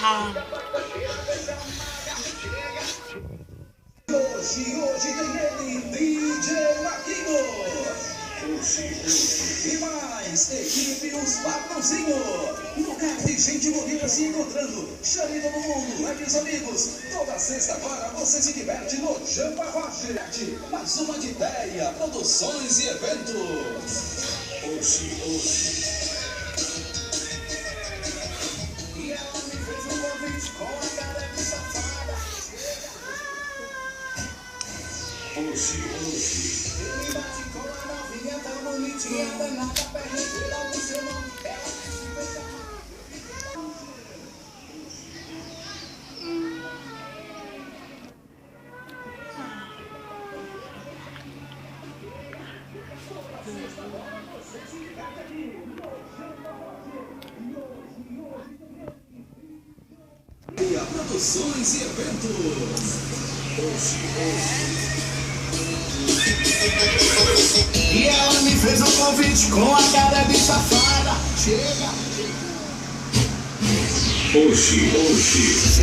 Hoje tem ele, DJ Marquinhos. E mais, equipe Os Patrãozinhos. Lugar de gente bonita se encontrando. Chame todo mundo, leve os amigos. Toda sexta agora você se diverte no Jampa Roger. Mais uma de ideia, produções e eventos. Hoje. E ela me fez um convite com a cara de safada. Hoje. Ele bate com a novinha tão bonitinha, danada, perguntou logo seu nome. Ela se beija mais. Produções e eventos. E ela me fez um convite com a cara de safada. Chega. Hoje.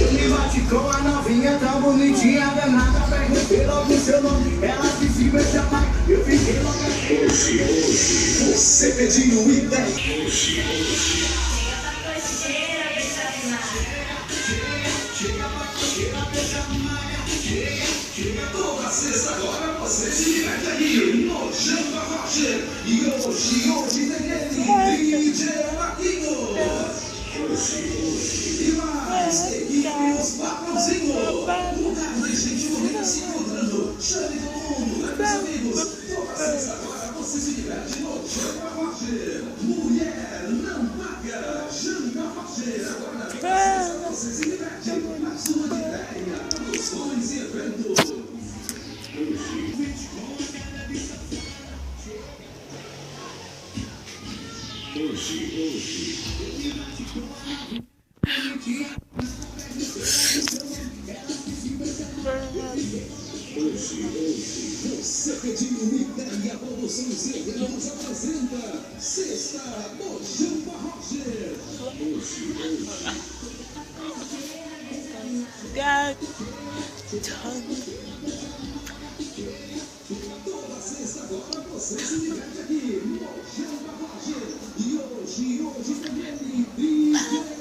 Ele bate com a novinha tão bonitinha, danada, perguntei logo seu nome. Ela disse beija mais, eu fiquei logo. Hoje. Você pediu ideia. Hoje. Toda sexta agora você se diverte aqui no Jampa Roger. E hoje tem ele, DJ Marquinhos. E mais, equipe Os Patrãozinhos. Lugar de gente bonita se encontrando. Chame todo mundo, leve os amigos. Toda sexta agora você se diverte no Jampa Roger. Mulher não paga. Jampa Roger. Agora toda sexta você se diverte. Mais uma de ideia, produções e eventos. Você pediu ideia, produções e eventos apresenta Sexta no Jampa Roger. Toda sexta agora você se diverte aqui no Jampa Roger. E hoje tem ele, DJ